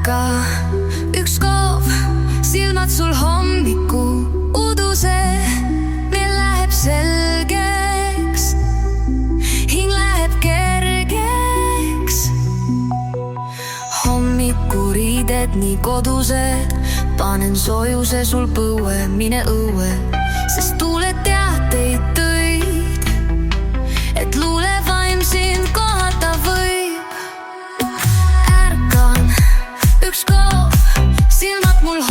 ärka, üks koov, silmad sul hommiku uduse, meil läheb selgeks, hing läheb kergeks. Hommikuriided nii kodused, panen soojuse sul põue, mine õue, sest tuuled teateid tõid, et luulevaim sind kohata võib. Ärkan, üks koov, silmad mul